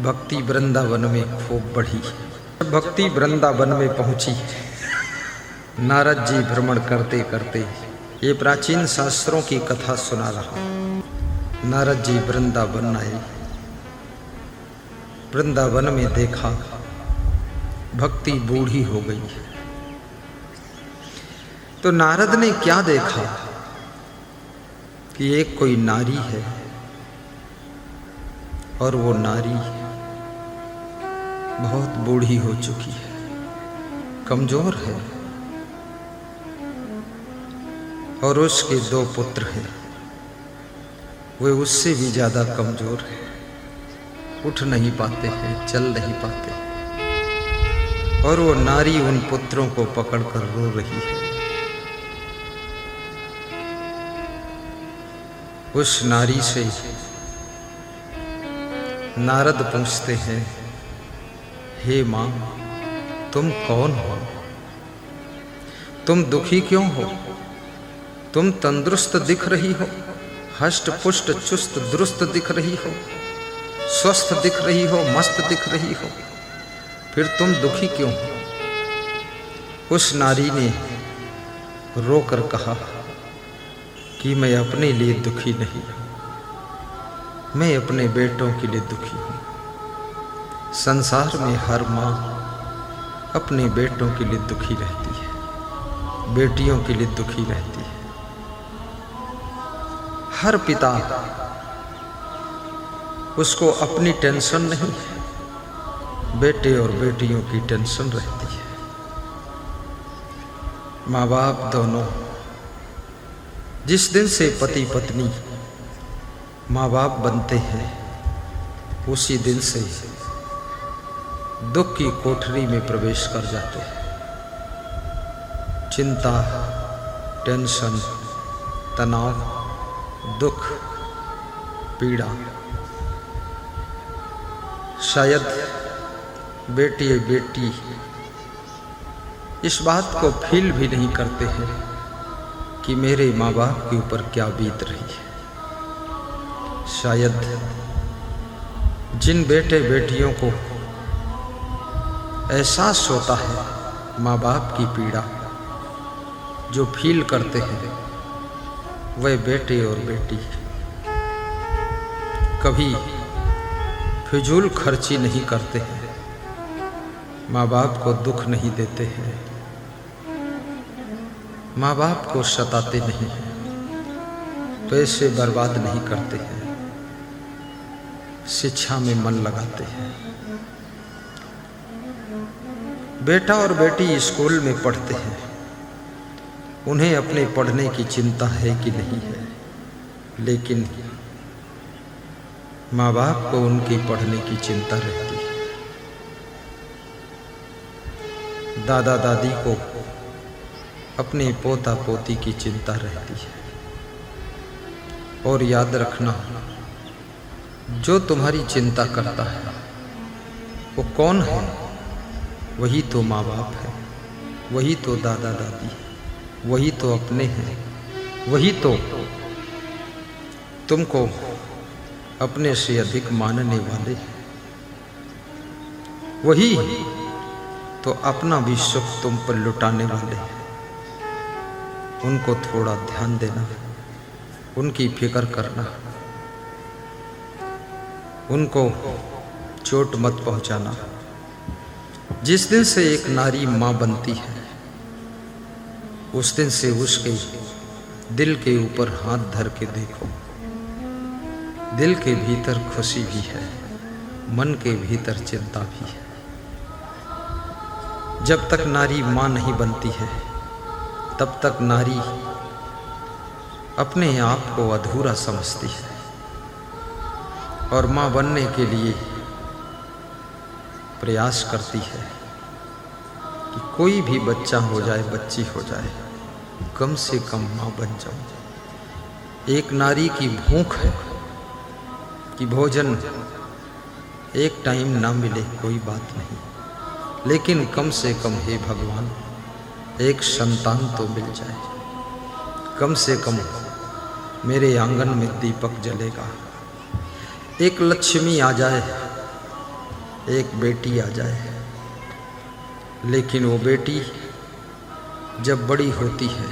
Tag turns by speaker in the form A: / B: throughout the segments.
A: भक्ति वृंदावन में खूब बढ़ी। भक्ति वृंदावन में पहुंची, नारद जी भ्रमण करते करते ये प्राचीन शास्त्रों की कथा सुना रहा। नारद जी वृंदावन आए, वृंदावन में देखा भक्ति बूढ़ी हो गई। तो नारद ने क्या देखा कि एक कोई नारी है और वो नारी बहुत बूढ़ी हो चुकी है, कमजोर है, और उसके 2 पुत्र हैं, वे उससे भी ज्यादा कमजोर हैं, उठ नहीं पाते हैं, चल नहीं पाते, और वो नारी उन पुत्रों को पकड़कर रो रही है। उस नारी से नारद पूछते हैं, हे मां, तुम कौन हो? तुम दुखी क्यों हो? तुम तंदुरुस्त दिख रही हो, हष्ट पुष्ट चुस्त दुरुस्त दिख रही हो, स्वस्थ दिख रही हो, मस्त दिख रही हो, फिर तुम दुखी क्यों हो? उस नारी ने रोकर कहा कि मैं अपने लिए दुखी नहीं, मैं अपने बेटों के लिए दुखी हूं। संसार में हर मां अपने बेटों के लिए दुखी रहती है, बेटियों के लिए दुखी रहती है। हर पिता उसको अपनी टेंशन नहीं है, बेटे और बेटियों की टेंशन रहती है। माँ बाप दोनों जिस दिन से पति पत्नी माँ बाप बनते हैं, उसी दिन से दुख की कोठरी में प्रवेश कर जाते हैं। चिंता, टेंशन, तनाव, दुख, पीड़ा। शायद बेटी इस बात को फील भी नहीं करते हैं कि मेरे माँ बाप के ऊपर क्या बीत रही है। शायद जिन बेटे बेटियों को एहसास होता है माँ बाप की पीड़ा, जो फील करते हैं, वह बेटे और बेटी कभी फिजूल खर्ची नहीं करते हैं, माँ बाप को दुख नहीं देते हैं, माँ बाप को सताते नहीं हैं, पैसे बर्बाद नहीं करते हैं, शिक्षा में मन लगाते हैं। बेटा और बेटी स्कूल में पढ़ते हैं, उन्हें अपने पढ़ने की चिंता है कि नहीं है, लेकिन माँ बाप को उनकी पढ़ने की चिंता रहती है। दादा दादी को अपने पोता पोती की चिंता रहती है। और याद रखना, जो तुम्हारी चिंता करता है वो कौन है? वही तो माँ बाप है, वही तो दादा दादी, वही तो अपने हैं, वही तो तुमको अपने से अधिक मानने वाले, वही तो अपना भी सुख तुम पर लुटाने वाले हैं। उनको थोड़ा ध्यान देना, उनकी फिक्र करना, उनको चोट मत पहुंचाना। जिस दिन से एक नारी मां बनती है, उस दिन से उसके दिल के ऊपर हाथ धर के देखो। दिल के भीतर खुशी भी है, मन के भीतर चिंता भी है। जब तक नारी मां नहीं बनती है, तब तक नारी अपने आप को अधूरा समझती है, और मां बनने के लिए प्रयास करती है कि कोई भी बच्चा हो जाए, बच्ची हो जाए, कम से कम मां बन जाओ। एक नारी की भूख है कि भोजन एक टाइम ना मिले, कोई बात नहीं, लेकिन कम से कम हे भगवान एक संतान तो मिल जाए, कम से कम मेरे आंगन में दीपक जलेगा, एक लक्ष्मी आ जाए, एक बेटी आ जाए, लेकिन वो बेटी जब बड़ी होती है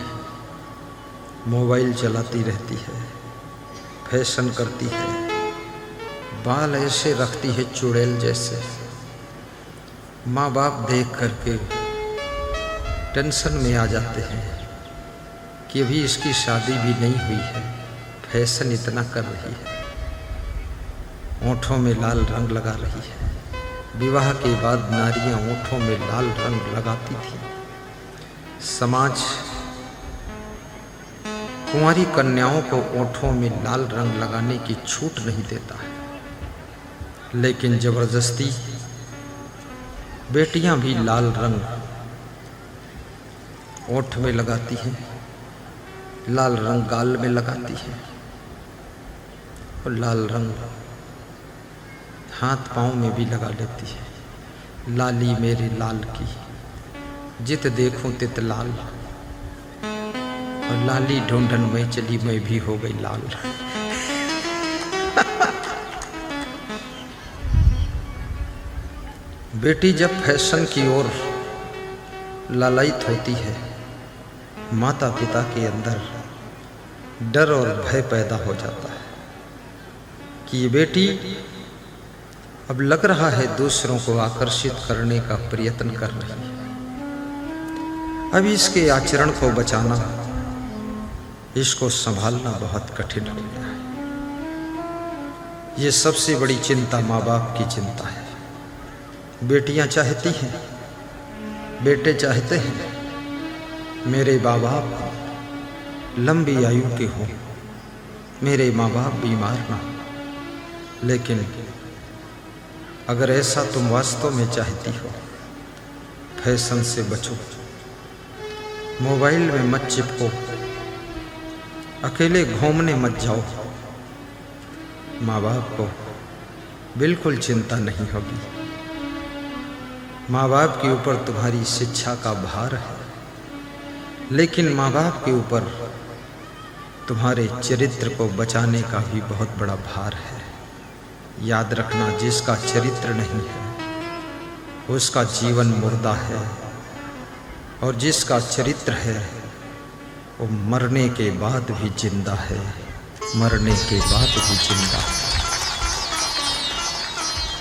A: मोबाइल चलाती रहती है, फैशन करती है, बाल ऐसे रखती है चुड़ैल जैसे। माँ बाप देख करके टेंशन में आ जाते हैं कि अभी इसकी शादी भी नहीं हुई है, फैशन इतना कर रही है, ओंठों में लाल रंग लगा रही है। विवाह के बाद नारियां ओंठों में लाल रंग लगाती थी। समाज कुंवारी कन्याओं को ओंठों में लाल रंग लगाने की छूट नहीं देता है, लेकिन जबरदस्ती बेटियां भी लाल रंग ओंठ में लगाती हैं, लाल रंग गाल में लगाती हैं और लाल रंग हाथ पांव में भी लगा लेती है। लाली मेरे लाल की जित देखूं तित लाल, और लाली ढूंढन में चली मैं भी हो गई लाल। बेटी जब फैशन की ओर लालायित होती है, माता पिता के अंदर डर और भय पैदा हो जाता है कि ये बेटी अब लग रहा है दूसरों को आकर्षित करने का प्रयत्न कर रही है, अब इसके आचरण को बचाना, इसको संभालना बहुत कठिन हो गया है। ये सबसे बड़ी चिंता माँ बाप की चिंता है। बेटियां चाहती हैं, बेटे चाहते हैं मेरे माँ बाप लंबी आयु के हों, मेरे माँ बाप बीमार ना हो। लेकिन अगर ऐसा तुम वास्तव में चाहती हो, फैशन से बचो, मोबाइल में मत चिपको, अकेले घूमने मत जाओ। माँ बाप को बिल्कुल चिंता नहीं होगी। माँ बाप के ऊपर तुम्हारी शिक्षा का भार है, लेकिन माँ बाप के ऊपर तुम्हारे चरित्र को बचाने का भी बहुत बड़ा भार है। याद रखना, जिसका चरित्र नहीं है उसका जीवन मुर्दा है, और जिसका चरित्र है वो मरने के बाद भी जिंदा है, मरने के बाद भी जिंदा है।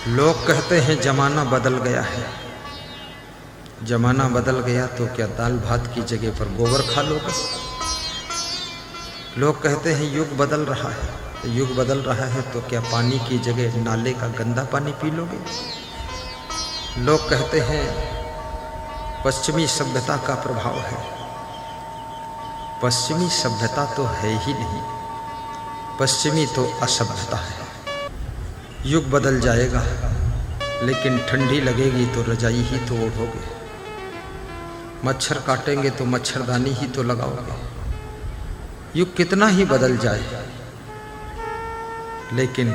A: लोग कहते हैं जमाना बदल गया है। जमाना बदल गया तो क्या दाल भात की जगह पर गोबर खा लोगे? लोग कहते हैं युग बदल रहा है। युग बदल रहा है तो क्या पानी की जगह नाले का गंदा पानी पी लोगे? लोग कहते हैं पश्चिमी सभ्यता का प्रभाव है। पश्चिमी सभ्यता तो है ही नहीं, पश्चिमी तो असभ्यता है। युग बदल जाएगा, लेकिन ठंडी लगेगी तो रजाई ही तो ओढ़ोगे, मच्छर काटेंगे तो मच्छरदानी ही तो लगाओगे। युग कितना ही बदल जाए, लेकिन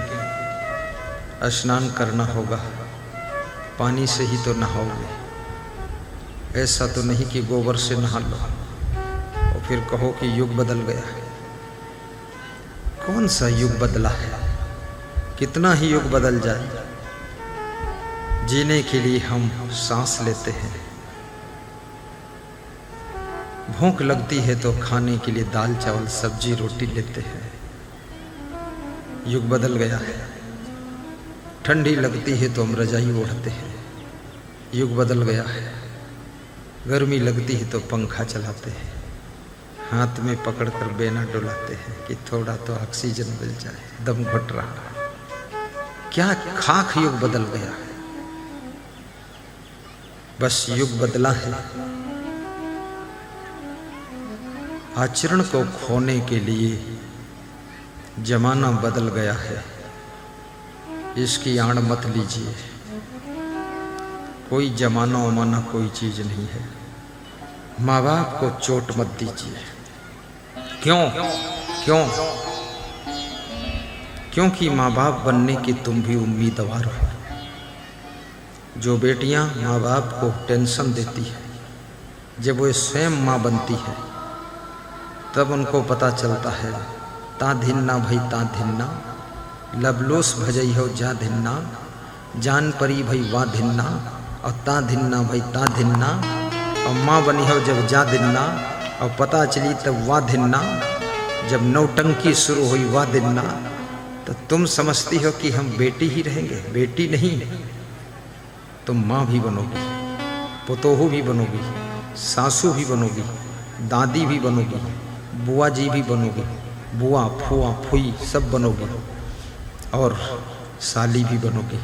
A: स्नान करना होगा, पानी से ही तो नहाओगे। ऐसा तो नहीं कि गोबर से नहा लो और फिर कहो कि युग बदल गया। कौन सा युग बदला है? कितना ही युग बदल जाए, जीने के लिए हम सांस लेते हैं। भूख लगती है तो खाने के लिए दाल चावल सब्जी रोटी लेते हैं। युग बदल गया है। ठंडी लगती है तो हम रजाई ओढ़ते हैं। युग बदल गया है। गर्मी लगती है तो पंखा चलाते हैं, हाथ में पकड़कर बेना डुलाते हैं कि थोड़ा तो ऑक्सीजन मिल जाए, दम घुट रहा है। क्या खाक युग बदल गया है। बस युग बदला है। आचरण को खोने के लिए जमाना बदल गया है, इसकी आड़ मत लीजिए। कोई जमाना उमाना कोई चीज नहीं है। माँ बाप को चोट मत दीजिए। क्यों? क्योंकि माँ बाप बनने की तुम भी उम्मीदवार हो। जो बेटियां माँ बाप को टेंशन देती है, जब वो स्वयं माँ बनती है तब उनको पता चलता है ता धिन्ना भाई ता धिन्ना, लबलोस भजई हो जा धिन्ना, जान परी भई वाह धिन्ना और ता धिन्ना भई ता धिन्ना और माँ बनी हो जब जा धिन्ना और पता चली तब वाह धिन्ना। जब नौटंकी शुरू हुई वाह धिन्ना तो तुम समझती हो कि हम बेटी ही रहेंगे। बेटी नहीं, तुम माँ भी बनोगी, पुतोहू भी बनोगी, सासू भी बनोगी, दादी भी बनोगी, बुआ जी भी बनोगी, बुआ फुआ फुई सब बनोगी, और साली भी बनोगी,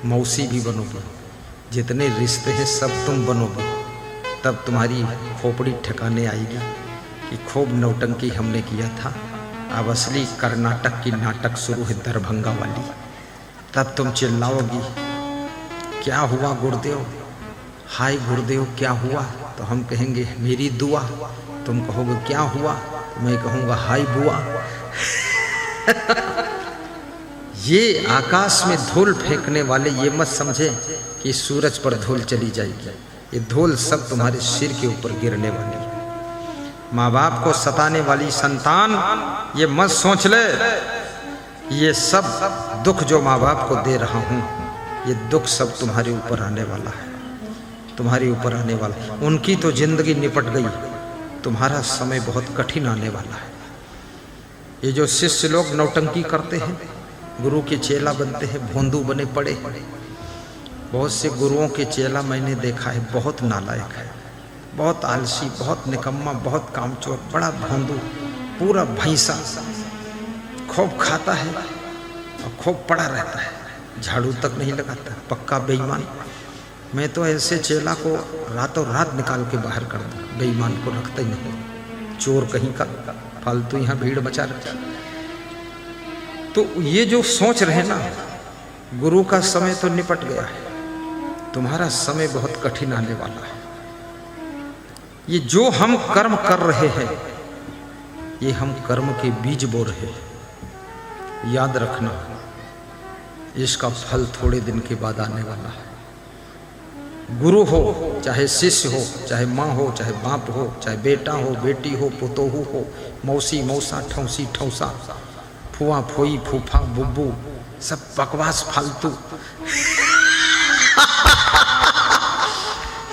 A: मौसी भी बनोगी। जितने रिश्ते हैं सब तुम बनोगी। तब तुम्हारी खोपड़ी ठिकाने आएगी कि खूब नौटंकी हमने किया था, अब असली कर्नाटक की नाटक शुरू है, दरभंगा वाली। तब तुम चिल्लाओगी क्या हुआ गुरुदेव, हाय गुरुदेव क्या हुआ? तो हम कहेंगे मेरी दुआ। तुम कहोगे क्या हुआ? तो मैं कहूँगा हाय बुआ। ये आकाश में धूल फेंकने वाले ये मत समझे कि सूरज पर धूल चली जाएगी। ये धूल सब तुम्हारे सिर के ऊपर गिरने वाली है। माँ बाप को सताने वाली संतान ये मत सोच ले ये सब दुख जो माँ बाप को दे रहा हूँ, ये दुख सब तुम्हारे ऊपर आने वाला है, तुम्हारे ऊपर आने वाला है। उनकी तो जिंदगी निपट गई, तुम्हारा समय बहुत कठिन आने वाला है। ये जो शिष्य लोग नौटंकी करते हैं, गुरु के चेला बनते हैं, भोंदू बने पड़े। बहुत से गुरुओं के चेला मैंने देखा है, बहुत नालायक है, बहुत आलसी, बहुत निकम्मा, बहुत कामचोर, बड़ा भोंदू, पूरा भैंसा, खूब खाता है और खूब पड़ा रहता है, झाड़ू तक नहीं लगाता, पक्का बेईमान। मैं तो ऐसे चेला को रातों रात निकाल के बाहर कर दूँ, बेईमान को रखता ही नहीं, चोर कहीं का, फालतू यहाँ भीड़ मचा रखी। तो ये जो सोच रहे ना, गुरु का समय तो निपट गया है, तुम्हारा समय बहुत कठिन आने वाला है। ये जो हम कर्म कर रहे हैं, ये हम कर्म के बीज बो रहे हैं। याद रखना, इसका फल थोड़े दिन के बाद आने वाला है। गुरु हो चाहे शिष्य हो, चाहे माँ हो, चाहे बाप हो, चाहे बेटा हो, बेटी हो, पुतोहू हो, मौसी मौसा, ठौसी ठौसा, फुआ फुई, फूफा बुब्बू, सब बकवास फालतू।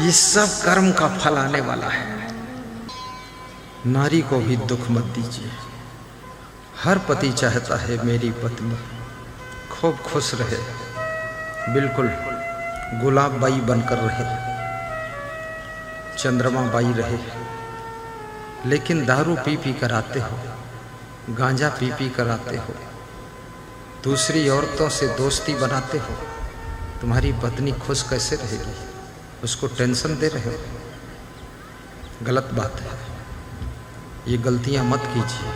A: ये सब कर्म का फल आने वाला है। नारी को भी दुख मत दीजिए। हर पति चाहता है मेरी पत्नी खूब खुश रहे, बिल्कुल गुलाब बाई बनकर रहे, चंद्रमा बाई रहे। लेकिन दारू पी पी कर आते हो, गांजा पी पी कर आते हो, दूसरी औरतों से दोस्ती बनाते हो, तुम्हारी पत्नी खुश कैसे रहेगी? उसको टेंशन दे रहे हो, गलत बात है। ये गलतियां मत कीजिए।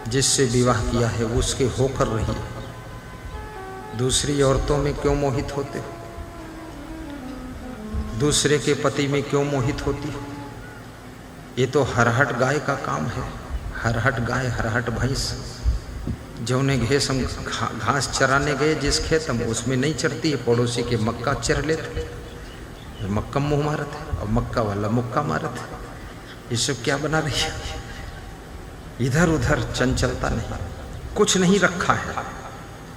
A: जिससे विवाह किया है उसके होकर रहिए। दूसरी औरतों में क्यों मोहित होते हो? दूसरे के पति में क्यों मोहित होती हो? ये तो हरहट गाय का काम है। हरहट गाय, हरहट भैंस, जौने घेस हम घास चराने गए जिस खेत हम, उसमें नहीं चरती है, पड़ोसी के मक्का चर लेते, मक्का मुँह मारत है और मक्का वाला मुक्का मारत है। ये सब क्या बना रही है? इधर उधर चंचलता नहीं, कुछ नहीं रखा है।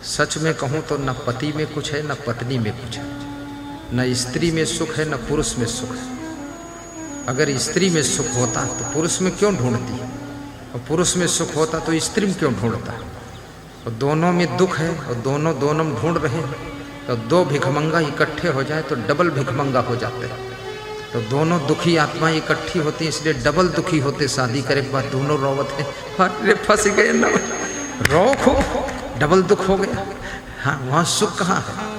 A: सच में कहूँ तो न पति में कुछ है, न पत्नी में कुछ है, न स्त्री में सुख है, न पुरुष में सुख है। अगर स्त्री में सुख होता तो पुरुष में क्यों ढूंढती, और पुरुष में सुख होता तो स्त्री में क्यों ढूंढता? और दोनों में दुख है और दोनों में ढूंढ रहे हैं। तो दो भिखमंगा इकट्ठे हो जाए तो डबल भिखमंगा हो जाते हैं। तो दोनों दुखी आत्माएं इकट्ठी होती हैं, इसलिए डबल दुखी होते। शादी करे के बाद दोनों रोवत हैं, अरे फंस गए ना, रो खूब, डबल दुख हो गया। हाँ, वहाँ सुख कहाँ है?